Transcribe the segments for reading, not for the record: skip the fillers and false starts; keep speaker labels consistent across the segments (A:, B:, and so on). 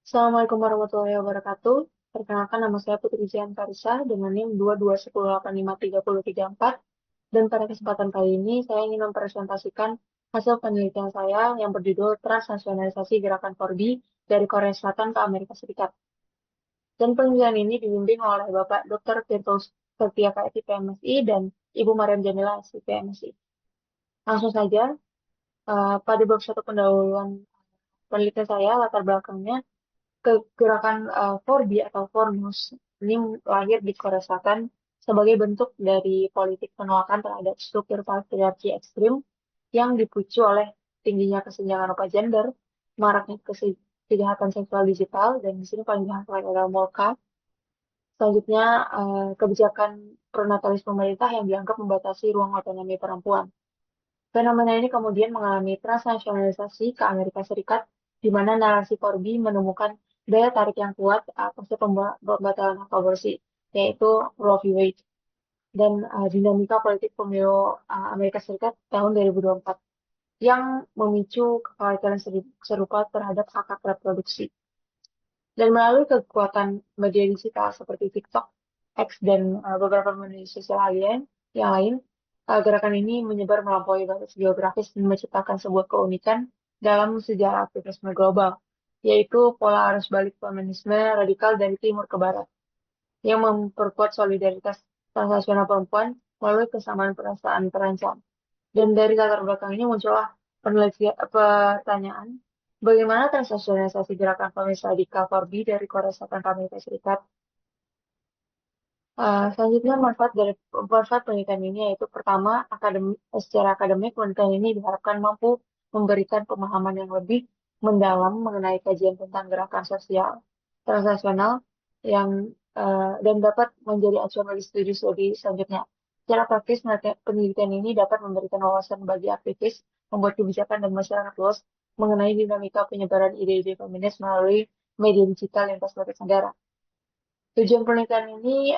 A: Assalamualaikum warahmatullahi wabarakatuh. Perkenalkan nama saya Putri Jian Parisa dengan NIM 221085334. Dan pada kesempatan kali ini saya ingin mempresentasikan hasil penelitian saya yang berjudul Transnasionalisasi Gerakan 4B dari Korea Selatan ke Amerika Serikat. Dan penelitian ini dibimbing oleh Bapak Dr. Firdaus Septiaka PMSI dan Ibu Mariam Jamila PMSI. Langsung saja, pada bab satu pendahuluan penelitian saya, latar belakangnya gerakan 4B atau Formus ini lahir di Korea Selatan sebagai bentuk dari politik penolakan terhadap struktur patriarki ekstrim yang dipicu oleh tingginya kesenjangan rupa gender, maraknya kejahatan seksual digital, dan di sini paling jahat adalah Molka. Selanjutnya, kebijakan pronatalis pemerintah yang dianggap membatasi ruang otonomi perempuan. Fenomena ini kemudian mengalami transnasionalisasi ke Amerika Serikat, di mana narasi 4B menemukan daya tarik yang kuat atas pembatalan hak aborsi, yaitu Roe v. Wade, dan dinamika politik pemilu Amerika Serikat tahun 2024, yang memicu kekhawatiran serupa terhadap hak hak reproduksi. Dan melalui kekuatan media digital seperti TikTok, X, dan beberapa media sosial yang lain, gerakan ini menyebar melampaui batas geografis dan menciptakan sebuah keunikan dalam sejarah aktivisme global, yaitu pola arus balik feminisme radikal dari timur ke barat, yang memperkuat solidaritas transnasional perempuan melalui kesamaan perasaan terancam. Dan dari latar belakang ini muncullah pertanyaan, bagaimana transnasionalisasi gerakan feminis radikal 4B dari Korea Selatan ke Amerika Serikat? Selanjutnya, manfaat penelitian ini yaitu pertama, secara akademik, penelitian ini diharapkan mampu memberikan pemahaman yang lebih mendalam mengenai kajian tentang gerakan sosial transnasional yang dan dapat menjadi acuan bagi studi-studi selanjutnya. Secara praktis, penelitian ini dapat memberikan wawasan bagi aktivis, membuat kebijakan, dan masyarakat luas mengenai dinamika penyebaran ide-ide feminis melalui media digital lintas batas negara. Tujuan penelitian ini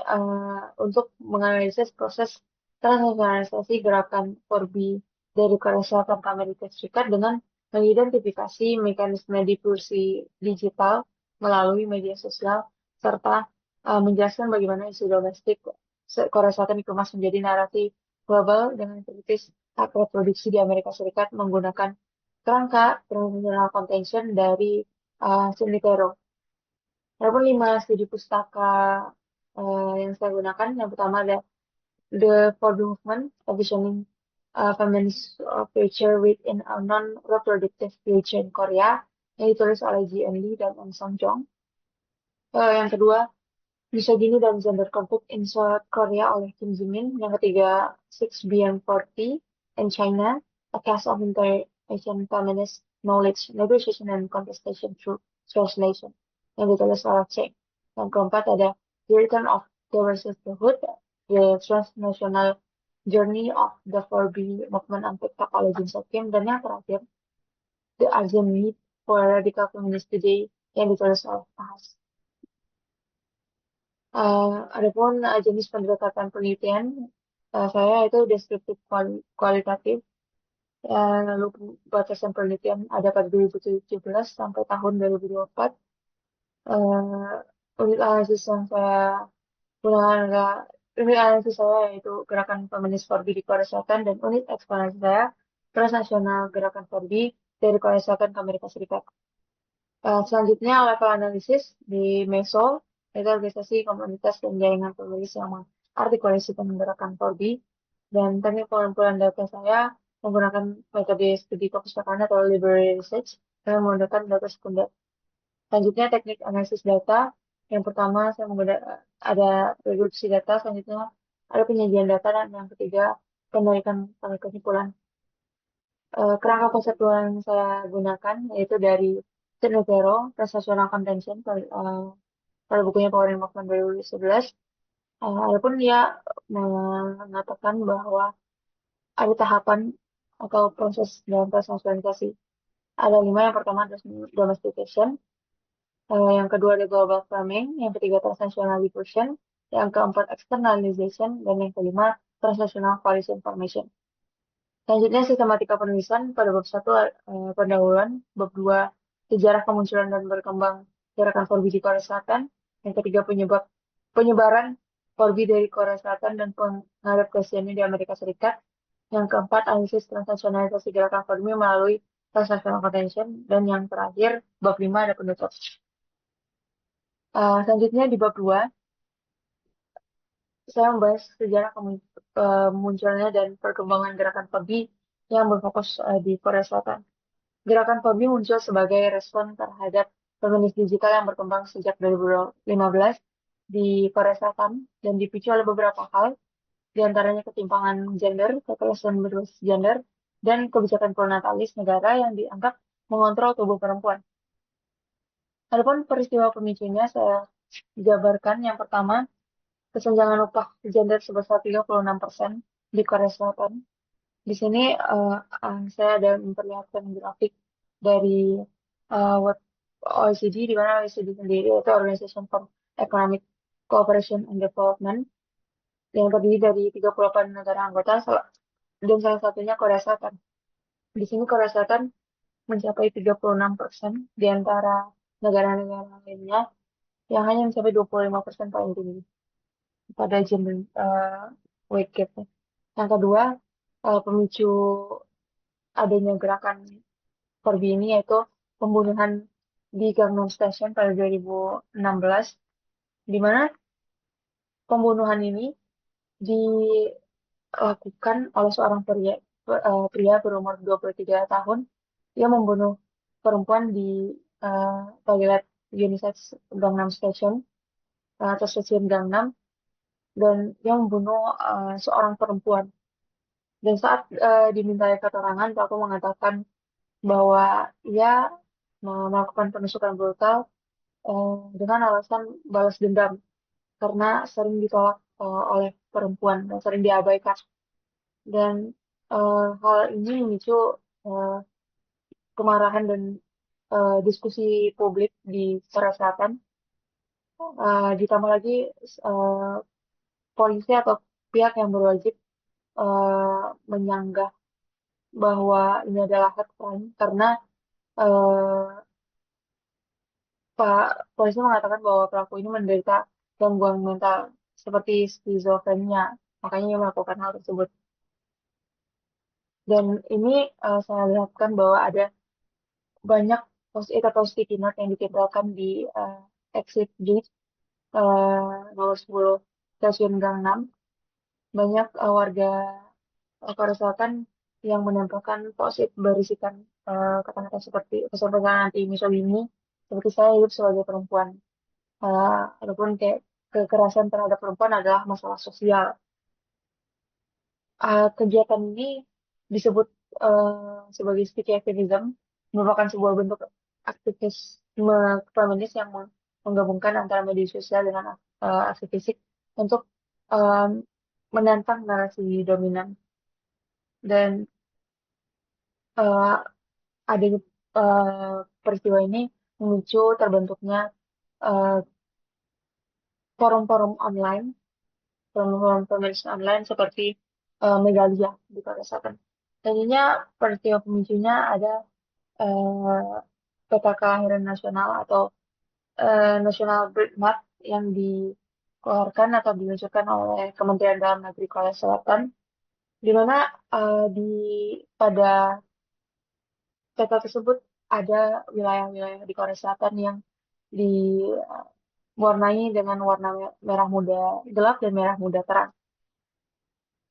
A: untuk menganalisis proses transnasionalisasi gerakan 4B dari Korea Selatan ke Amerika Serikat dengan mengidentifikasi mekanisme difusi digital melalui media sosial serta menjelaskan bagaimana isu domestik Korea Selatan dikemas menjadi narasi global dengan kritis hak reproduksi di Amerika Serikat menggunakan kerangka international contention dari Sunitero. Ada pun 5 studi pustaka yang saya gunakan. Yang pertama ada The Ford Movement, Envisioning Feminist Future Within a Non-Reproductive Future in Korea, yang ditulis oleh Ji-en Lee dan Eun Sung Jong. Yang kedua, Misogyny dan Gender Conflict in South Korea oleh Kim Ji-min. Yang ketiga, 6BM40 in China, A Case of Inter-Asian Feminist Knowledge, Negotiation and Contestation Through Translation, yang ditulis oleh Cheng. Yang keempat ada The Return of the Sisterhood, The Transnational Journey of the 4B Movement on TikTok oleh Jin Seok Kim. Dan yang terakhir, The Urgent Need for Radical Feminist Today, yang ditulis oleh Ahas. Adapun jenis pendekatan penelitian saya itu deskriptif kualitatif. Lalu batasan penelitian ada pada 2017 sampai tahun 2024. Unit analisis yang saya gunakan adalah unit analisis saya yaitu gerakan feminis 4B di Korea Selatan, dan unit eksplorasi saya transnasional gerakan 4B dari Korea Selatan ke Amerika Serikat. Selanjutnya level analisis di MESO, yaitu organisasi komunitas dan jaringan penulis yang mengartikulasikan gerakan 4B. Dan teknik pengumpulan data saya menggunakan metode studi perpustakaan atau library research dengan menggunakan data sekunder. Selanjutnya teknik analisis data. Yang pertama saya menggunakan ada reduksi data, selanjutnya ada penyajian data, dan yang ketiga penarikan kesimpulan. Kerangka konseptual yang saya gunakan yaitu dari Sunitero, Transnational Convention, pada bukunya Power and Movement 2011. Walaupun dia mengatakan bahwa ada tahapan atau proses dalam transnasionalisasi. Ada 5, yang pertama adalah domestication, yang kedua ada global farming, yang ketiga transnational diffusion, yang keempat externalization, dan yang kelima transnational coalition formation. Selanjutnya sistematika penulisan pada bab 1 pendahuluan, bab 2 sejarah kemunculan dan berkembang gerakan Forbi di Korea Selatan. Yang ketiga, penyebaran Forbi dari Korea Selatan dan pengadaptasiannya di Amerika Serikat. Yang keempat, analisis transnasionalisasi gerakan Forbi melalui transnational convention. Dan yang terakhir, bab 5 ada penutup. Selanjutnya di bab 2 saya membahas sejarah munculnya dan perkembangan gerakan PABI yang berfokus di Korea Selatan. Gerakan PABI muncul sebagai respon terhadap feminis digital yang berkembang sejak 2015 di Korea Selatan dan dipicu oleh beberapa hal, di antaranya ketimpangan gender, kekerasan berbasis gender, dan kebijakan pronatalis negara yang dianggap mengontrol tubuh perempuan. Adapun peristiwa pemicunya saya jabarkan. Yang pertama, kesenjangan upah gender sebesar 36% di Korea Selatan. Di sini saya ada memperlihatkan grafik dari OECD, di mana OECD sendiri itu Organization for Economic Cooperation and Development yang terdiri dari 38 negara anggota dan salah satunya Korea Selatan. Di sini Korea Selatan mencapai 36% di antara negara-negara lainnya yang hanya mencapai 25% paling tinggi pada gender weight gap. Yang kedua, pemicu adanya gerakan Corby ini yaitu pembunuhan di Gangnam Station pada 2016, di mana pembunuhan ini dilakukan oleh seorang pria berumur 23 tahun yang membunuh perempuan di toilet unisex Gangnam Station atau stasiun Gangnam, dan yang membunuh seorang perempuan. Dan saat dimintai keterangan, pelaku mengatakan bahwa ia melakukan penusukan brutal dengan alasan balas dendam karena sering ditolak oleh perempuan dan sering diabaikan. Dan hal ini memicu eh, kemarahan dan diskusi publik di Korea Selatan. Ditambah lagi eh, polisi atau pihak yang berwajib menyanggah bahwa ini adalah hate crime karena eh, Pak polisi mengatakan bahwa pelaku ini menderita gangguan mental seperti skizofrenia, makanya ia melakukan hal tersebut. Dan ini saya lihatkan bahwa ada banyak post-it atau sticky note yang ditempelkan di exit gate nomor 10 stasiun Gangnam. Banyak warga Korea Selatan yang menempelkan post-it berisikan kata-kata seperti pesan-pesan anti misogyni, seperti saya hidup sebagai perempuan. Ataupun kayak kekerasan terhadap perempuan adalah masalah sosial. Kegiatan ini disebut sebagai sticky activism, merupakan sebuah bentuk aktivisme feminis yang menggabungkan antara media sosial dengan aksi fisik untuk eh, menantang narasi dominan. Dan eh, adanya peristiwa ini memicu terbentuknya eh, forum-forum online, forum-forum feminis online seperti Megalia di Korea Selatan. Tentunya peristiwa pemicunya ada eh, peta kelahiran nasional atau National Birth Map yang dikeluarkan atau diluncurkan oleh Kementerian Dalam Negeri Korea Selatan, di mana di pada peta tersebut ada wilayah-wilayah di Korea Selatan yang diwarnai dengan warna merah muda gelap dan merah muda terang.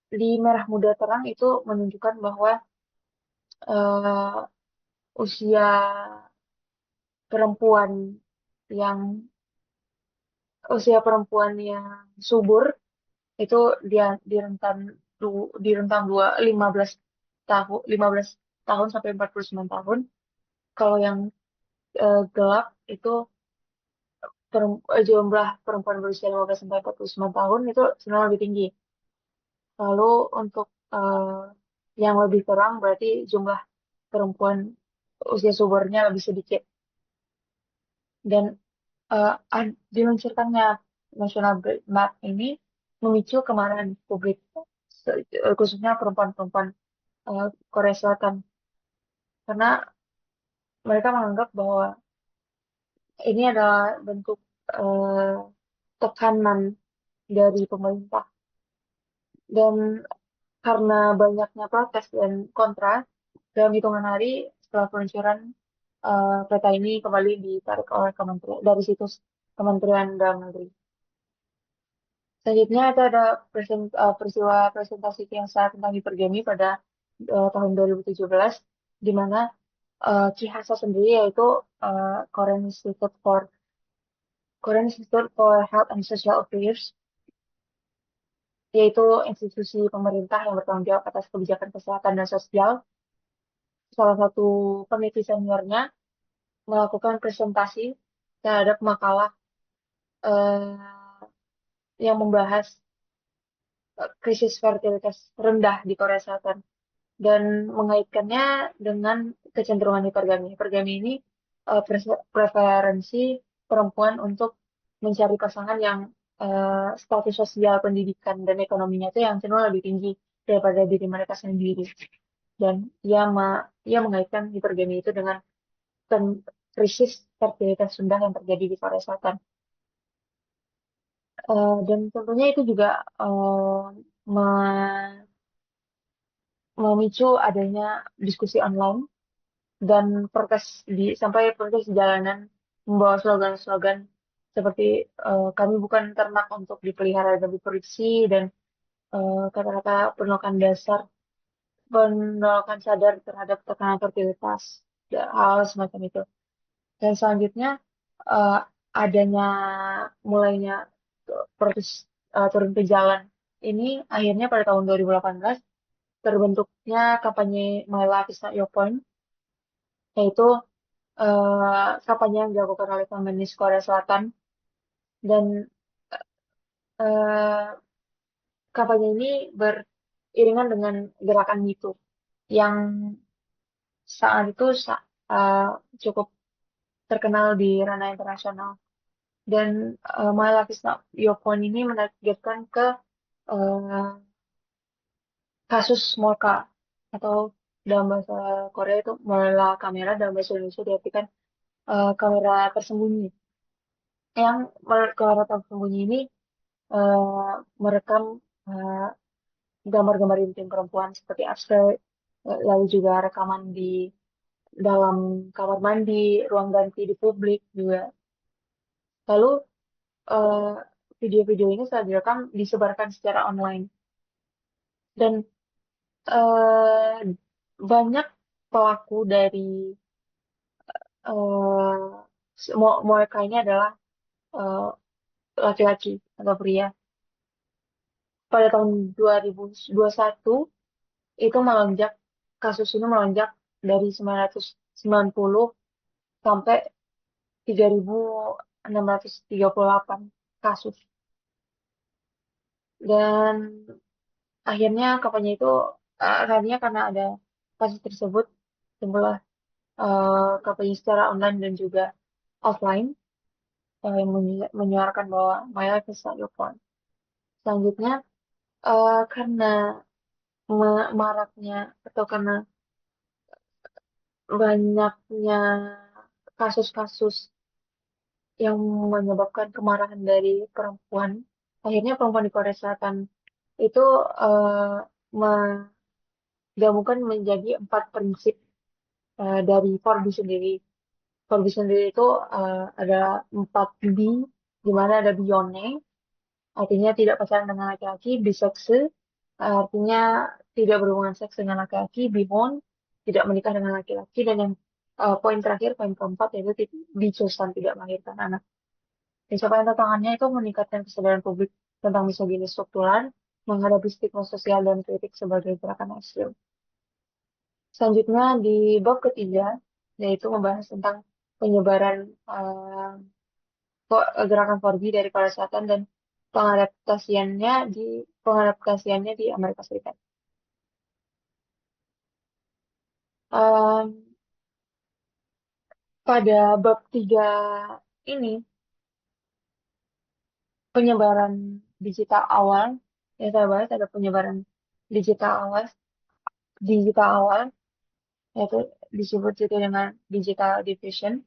A: Di merah muda terang itu menunjukkan bahwa eh, usia perempuan yang yang subur itu dia di rentang 15 tahun 15 tahun sampai 49 tahun. Kalau yang gelap itu jumlah perempuan berusia 15 sampai 49 tahun itu sebenarnya lebih tinggi. Lalu untuk yang lebih terang berarti jumlah perempuan usia suburnya lebih sedikit. Dan diluncurkannya National Birth Map ini memicu kemarahan publik, khususnya perempuan-perempuan Korea Selatan, karena mereka menganggap bahwa Ini adalah bentuk eh, tekanan dari pemerintah. Dan karena banyaknya protes dan kontra, dalam hitungan hari setelah peluncuran kereta ini kembali ditarik oleh kementerian dari situs Kementerian Dalam Negeri. Selanjutnya itu ada peristiwa presentasi Kiasa tentang hipergami pada tahun 2017, di mana Kihasa sendiri yaitu Korean Institute for Health and Social Affairs, yaitu institusi pemerintah yang bertanggung jawab atas kebijakan kesehatan dan sosial. Salah satu peneliti seniornya melakukan presentasi terhadap makalah eh, yang membahas krisis fertilitas rendah di Korea Selatan dan mengaitkannya dengan kecenderungan hipergami. Hipergami ini preferensi perempuan untuk mencari pasangan yang status sosial, pendidikan, dan ekonominya itu yang cenderung lebih tinggi daripada diri mereka sendiri. Dan ia mengaitkan hipergami itu dengan krisis fertilitas rendah yang terjadi di Korea Selatan. Dan tentunya itu juga eh, me- memicu adanya diskusi online dan sampai protes di jalanan membawa slogan-slogan seperti kami bukan ternak untuk dipelihara dan diproduksi dan kata-kata penolakan sadar terhadap tekanan fertilitas, hal semacam itu. Dan selanjutnya eh, adanya mulainya protes turun ke jalan ini akhirnya pada tahun 2018 terbentuknya kampanye My Life is Not Your Point, yaitu kampanye yang dilakukan oleh feminis Korea Selatan dan eh, kampanye ini beriringan dengan gerakan MeToo yang saat itu eh, cukup terkenal di ranah internasional. Dan My Life is Not Your Point ini menargetkan ke eh, kasus Morka atau dalam bahasa Korea itu Mola kamera, dalam bahasa Indonesia diartikan kamera tersembunyi. Yang kamera tersembunyi ini eh, merekam eh, gambar-gambar intim perempuan seperti abstrak, lalu juga rekaman di dalam kamar mandi, ruang ganti di publik juga. Lalu eh, video-video ini setelah direkam disebarkan secara online dan eh, banyak pelaku dari mereka ini adalah eh, laki-laki atau pria. Pada tahun 2021 itu melonjak, kasus ini melonjak dari 990 sampai 3.638 kasus. Dan akhirnya kampanye itu akhirnya karena ada kasus tersebut sebelah kampanye secara online dan juga offline yang menyuarakan bahwa my life is not your phone. Selanjutnya karena maraknya atau karena banyaknya kasus-kasus yang menyebabkan kemarahan dari perempuan, akhirnya perempuan di Korea Selatan itu digabungkan menjadi 4 prinsip dari 4B sendiri. 4B sendiri itu ada 4B, di mana ada biyone, artinya tidak pacaran dengan laki-laki; bisekse, artinya tidak berhubungan seks dengan laki-laki; bihon, tidak menikah dengan laki-laki; dan yang poin terakhir, poin keempat, yaitu dicusan, tidak melahirkan anak. Pencapaian tantangannya itu meningkatkan kesadaran publik tentang misogini struktural, menghadapi stigma sosial dan kritik sebagai gerakan ekstrem. Selanjutnya di bab ketiga, yaitu membahas tentang penyebaran eh, gerakan 4B dari Korea Selatan dan pengadaptasiannya di Amerika Serikat. Em, Pada bab 3 ini, penyebaran digital awal, yang saya bahas ada penyebaran digital awal, digital awal, yaitu disebut juga dengan digital division.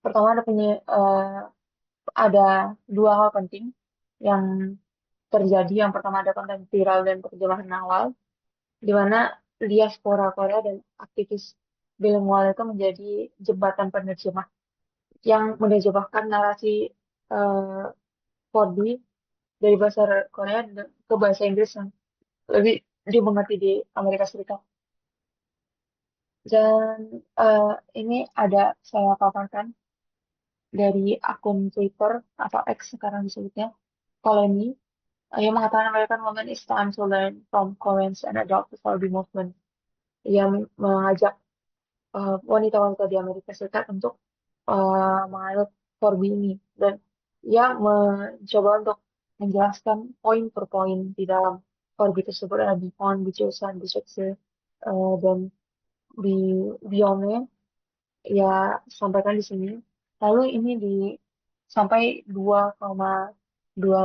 A: Pertama ada dua hal penting yang terjadi. Yang pertama ada konten viral dan terjemahan awal, di mana diaspora Korea dan aktivis bilingual itu menjadi jembatan penerjemah yang menerjemahkan narasi eh 4D dari bahasa Korea ke bahasa Inggris yang lebih dimengerti di Amerika Serikat. Dan eh, ini ada saya paparkan dari akun Twitter atau X sekarang disebutnya, Kolemi, yang mengatakan American women is time to learn from Koreans and adopt the 4D movement, yang mengajak wanita-wanita di Amerika Serikat untuk menganut 4B ini, dan ia mencoba untuk menjelaskan poin per poin di dalam 4B tersebut, ada Bifon, Bichosan, Bichotse, dan di Biome, ya sampaikan di sini. Lalu ini sampai 2,2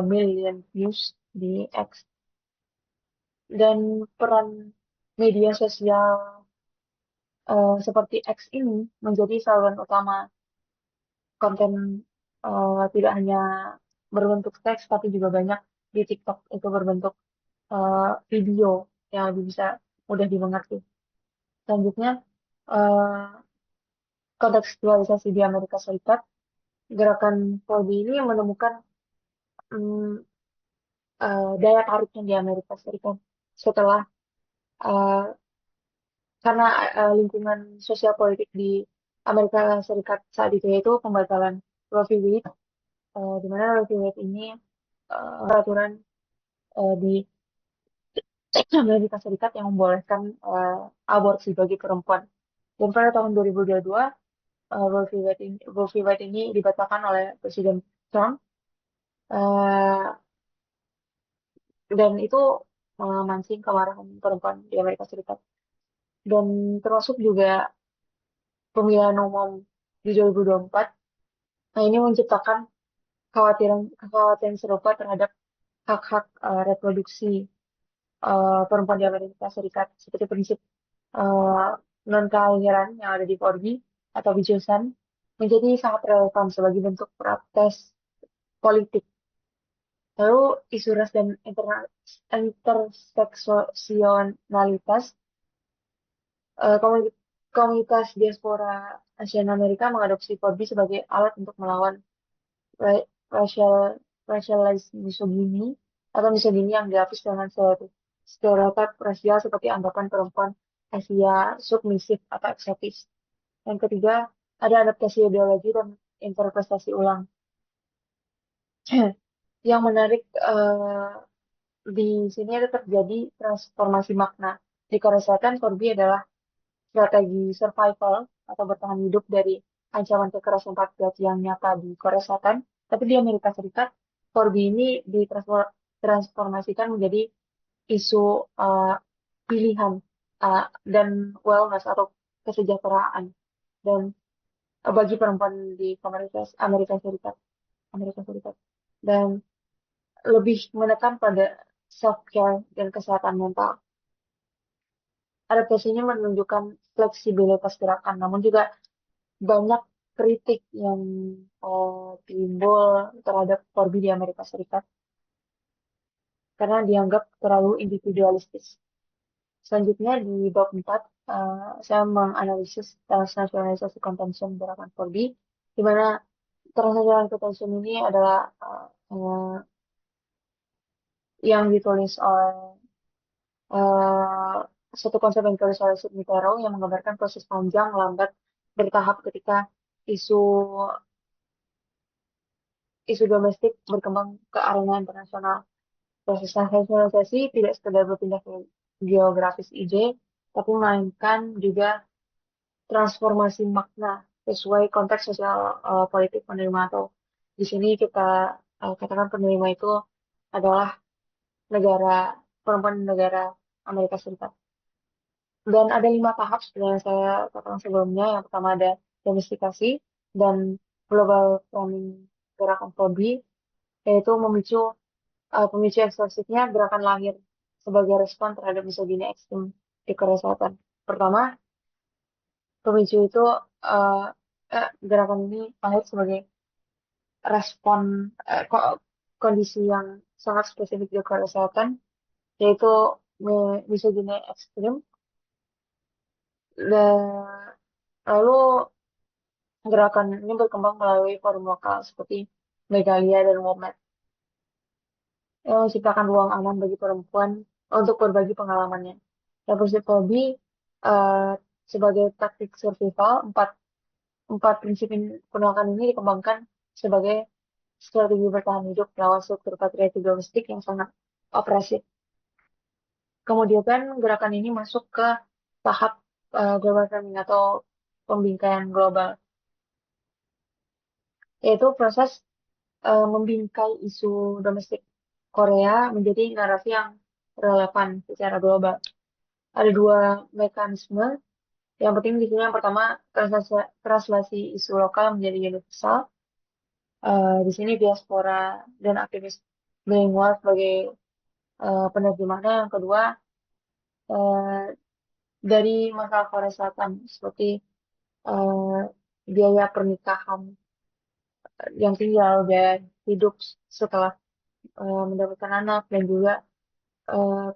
A: million views di X, dan peran media sosial seperti X ini menjadi saluran utama konten, tidak hanya berbentuk teks tapi juga banyak di TikTok itu berbentuk video yang lebih bisa mudah dimengerti. Selanjutnya, eh, kontekstualisasi di Amerika Serikat, gerakan 4D ini menemukan mm, daya tariknya di Amerika Serikat setelah eh, karena lingkungan sosial politik di Amerika Serikat saat itu, yaitu pembatalan Roe v. Wade, di mana Roe v. Wade ini peraturan di Amerika Serikat yang membolehkan aborsi bagi perempuan. Dan pada tahun 2022, Roe v. Wade ini dibatalkan oleh Presiden Trump, eh, dan itu memancing kemarahan perempuan di Amerika Serikat. Dan termasuk juga pemilihan umum di 2024. Nah, ini menciptakan kekhawatiran serupa terhadap hak-hak reproduksi perempuan di Amerika Serikat, seperti prinsip eh, non-kelahiran yang ada di 4B atau Bijosan, menjadi sangat relevan sebagai bentuk protes politik. Lalu isu ras dan interseksionalitas, komunitas diaspora Asian Amerika mengadopsi 4B sebagai alat untuk melawan ra- racial racialized misogyny atau misogyny yang dihapus dengan stereotip rasial seperti anggapan perempuan Asia submisif atau eksotis. Yang ketiga, ada adaptasi ideologi dan interpretasi ulang. Yang menarik di sini ada terjadi transformasi makna. Di Korea Selatan, Korbi adalah strategi survival atau bertahan hidup dari ancaman kekerasan patriarki yang nyata di Korea Selatan. Tapi di Amerika Serikat, Korbi ini ditransformasikan menjadi isu uh, pilihan dan wellness atau kesejahteraan, dan bagi perempuan di Amerika Serikat, Amerika Serikat, dan lebih menekan pada self care dan kesehatan mental. Adaptasinya menunjukkan fleksibilitas gerakan, namun juga banyak kritik yang timbul terhadap Corby di Amerika Serikat karena dianggap terlalu individualistis. Selanjutnya di bab 4, saya menganalisis transnasionalisasi contention gerakan Corby, di mana transnational contention ini adalah yang ditulis oleh eh, satu konsep yang ditulis oleh Sidney Carroll yang menggambarkan proses panjang, lambat, bertahap ketika isu isu domestik berkembang ke arena internasional. Proses nasionalisasi tidak sekedar berpindah ke geografis IJ, tapi melainkan juga transformasi makna sesuai konteks sosial politik penerima, atau di sini kita katakan penerima itu adalah negara perempuan negara Amerika Serikat. Dan ada 5 tahap seperti yang saya katakan sebelumnya. Yang pertama ada domestikasi dan global framing gerakan Toby, yaitu pemicu eksplosifnya gerakan lahir sebagai respon terhadap misogini ekstrem di Korea Selatan. Pertama, pemicu itu uh, gerakan ini lahir sebagai respon kondisi yang sangat spesifik di Korea Selatan, yaitu misogini ekstrim. Dan lalu gerakan ini berkembang melalui forum lokal seperti Megalia dan Womet yang menciptakan ruang aman bagi perempuan untuk berbagi pengalamannya. Represif Phobia eh, sebagai taktik survival, empat, empat prinsip penolakan ini dikembangkan sebagai strategi bertahan hidup melawan struktur patriarki domestik yang sangat opresif. Kemudian kan gerakan ini masuk ke tahap global warming atau pembingkaian global, yaitu proses membingkai isu domestik Korea menjadi narasi yang relevan secara global. Ada dua mekanisme. Yang penting di sini yang pertama, translasi isu lokal menjadi universal. Di sini diaspora dan aktivis bilingual sebagai penerjemahnya. Yang kedua, eh, dari masalah Korea Selatan seperti eh, biaya pernikahan yang tinggi, lalu biaya hidup setelah mendapatkan anak, dan juga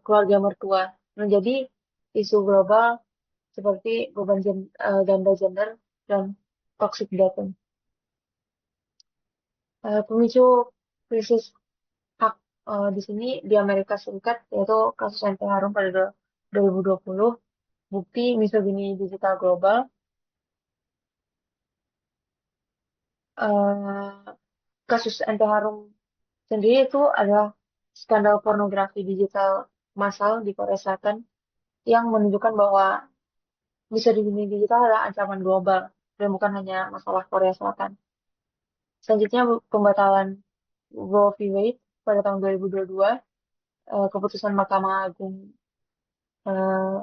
A: keluarga mertua menjadi isu global seperti beban ganda gender dan toxic dating. Pemicu krisis hak di sini di Amerika Serikat yaitu kasus Ante Harum pada 2020, bukti misogini digital global. eh, Kasus Ante Harum sendiri itu adalah skandal pornografi digital massal di Korea Selatan yang menunjukkan bahwa misogini digital adalah ancaman global dan bukan hanya masalah Korea Selatan. Selanjutnya pembatalan Roe v. Wade pada tahun 2022, keputusan Mahkamah Agung eh,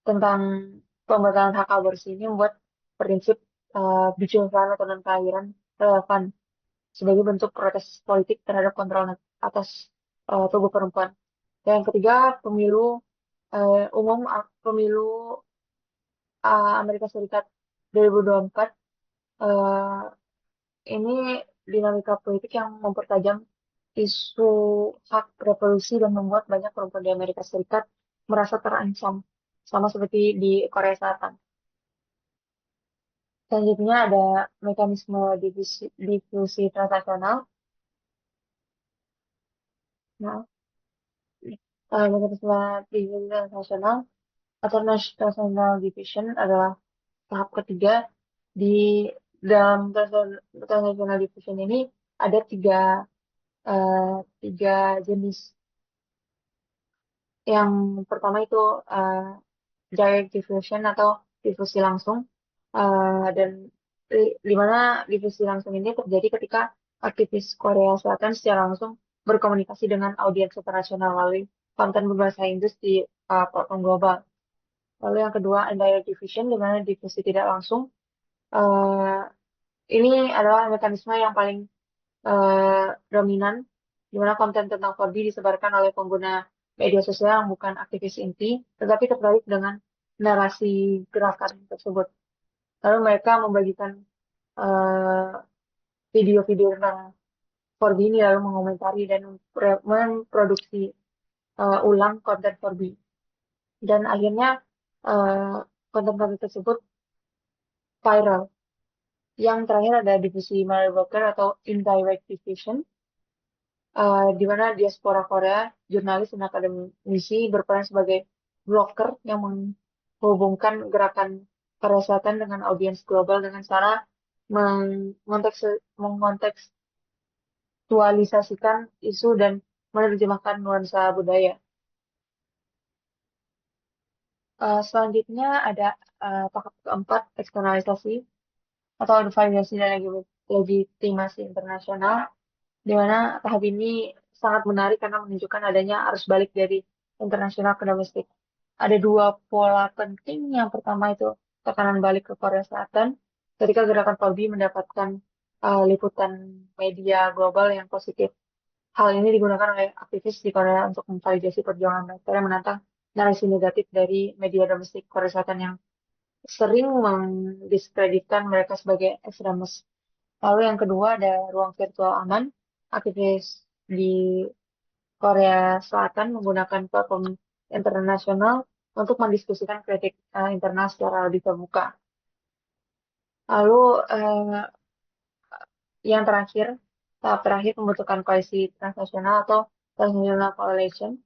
A: tentang pembatalan hak aborsi ini membuat prinsip bijusan atau non kelahiran relevan sebagai bentuk protes politik terhadap kontrol atas tubuh perempuan. Dan yang ketiga, pemilu Amerika Serikat 2024, eh, ini dinamika politik yang mempertajam isu hak reproduksi dan membuat banyak perempuan di Amerika Serikat merasa terancam, sama seperti di Korea Selatan. Selanjutnya ada mekanisme difusi transnasional. Nah, mekanisme difusi transnasional atau transnational division adalah tahap ketiga. Di dalam transnational division ini ada eh, tiga jenis. Yang pertama itu eh, direct diffusion atau difusi langsung. Dan di mana difusi langsung ini terjadi ketika aktivis Korea Selatan secara langsung berkomunikasi dengan audiens internasional melalui konten berbahasa Inggris di platform global. Lalu yang kedua, indirect diffusion, di mana difusi tidak langsung. Eh, ini adalah mekanisme yang paling dominan, di mana konten tentang 4 disebarkan oleh pengguna media sosial yang bukan aktivis inti, tetapi terkait dengan narasi gerakan tersebut. Lalu mereka membagikan eh, video-video tentang 4 ini, lalu mengomentari dan memproduksi ulang konten 4. Dan akhirnya eh, konten-konten tersebut viral. Yang terakhir ada divisi malware atau indirect diffusion, di mana diaspora Korea, jurnalis dan akademisi berperan sebagai broker yang menghubungkan gerakan Korea Selatan dengan audiens global dengan cara mengontekstualisasikan isu dan menerjemahkan nuansa budaya. Selanjutnya ada tahap keempat, eksternalisasi atau validasi dan legitimasi internasional, di mana tahap ini sangat menarik karena menunjukkan adanya arus balik dari internasional ke domestik. Ada dua pola penting. Yang pertama itu tekanan balik ke Korea Selatan ketika gerakan Polbi mendapatkan liputan media global yang positif. Hal ini digunakan oleh aktivis di Korea untuk memvalidasi perjuangan mereka yang menantang narasi negatif dari media domestik Korea Selatan yang sering mendiskreditkan mereka sebagai ekstremis. Lalu yang kedua ada ruang virtual aman. Aktivis di Korea Selatan menggunakan platform internasional untuk mendiskusikan kritik internal secara lebih terbuka. Lalu yang terakhir, tahap terakhir pembentukan koalisi transnasional atau transnational coalition.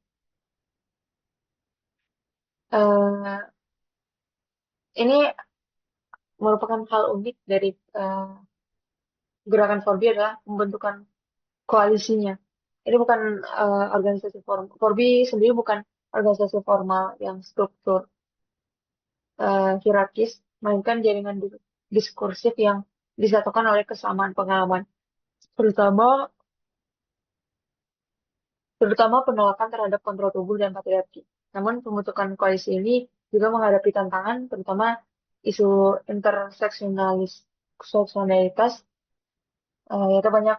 A: Eh, ini merupakan hal unik dari eh, gerakan Forbi adalah pembentukan koalisinya. Ini bukan organisasi formal. Forbi sendiri bukan organisasi formal yang struktur hierarkis, melainkan jaringan diskursif yang disatukan oleh kesamaan pengalaman, terutama terutama penolakan terhadap kontrol tubuh dan patriarki. Namun pembentukan koalisi ini juga menghadapi tantangan, terutama isu seksionalitas, yaitu banyak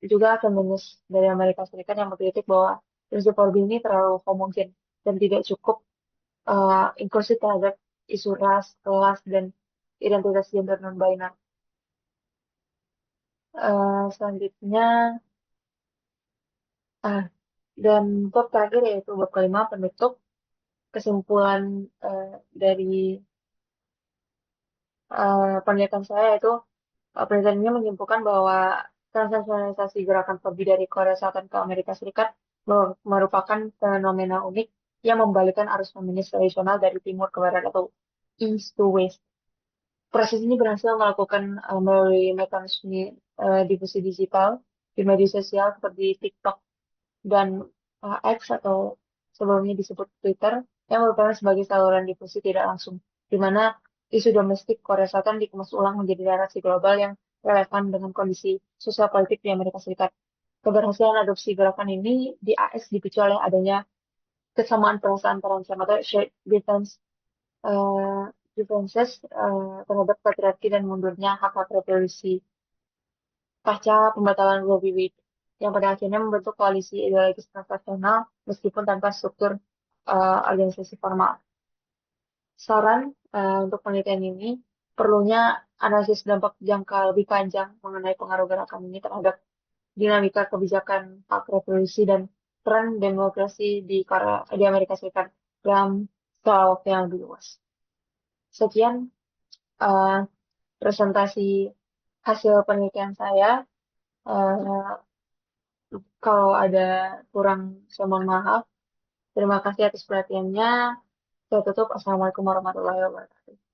A: juga feminis dari Amerika Serikat yang mengkritik bahwa prinsip Orbi ini terlalu homogen dan tidak cukup inklusif terhadap isu ras, kelas, dan identitas gender non-binary. Selanjutnya, ah, dan bab terakhir yaitu bab kelima penutup kesimpulan eh, dari penelitian saya itu penelitian ini menyimpulkan bahwa transnasionalisasi gerakan pergi dari Korea Selatan ke Amerika Serikat merupakan fenomena unik yang membalikkan arus feminis tradisional dari timur ke barat atau east to west. Proses ini berhasil melakukan melalui mekanisme difusi digital di media sosial seperti TikTok dan X atau sebelumnya disebut Twitter yang merupakan sebagai saluran difusi tidak langsung, di mana isu domestik Korea Selatan dikemas ulang menjadi narasi global yang relevan dengan kondisi sosial politik di Amerika Serikat. Keberhasilan adopsi gerakan ini di AS dipicu oleh adanya kesamaan perasaan terancam atau shared eh, grievances terhadap patriarki dan mundurnya hak-hak reproduksi pasca pembatalan Roe v. Wade yang pada akhirnya membentuk koalisi ideologis transnasional meskipun tanpa struktur organisasi formal. Saran untuk penelitian ini perlunya analisis dampak jangka lebih panjang mengenai pengaruh gerakan ini terhadap dinamika kebijakan hak reproduksi dan tren demokrasi di Amerika Serikat dalam skala waktu yang lebih luas. Sekian eh, presentasi hasil penelitian saya. Eh, Kalau ada kurang, saya mohon maaf. Terima kasih atas perhatiannya. Saya tutup. Assalamualaikum warahmatullahi wabarakatuh.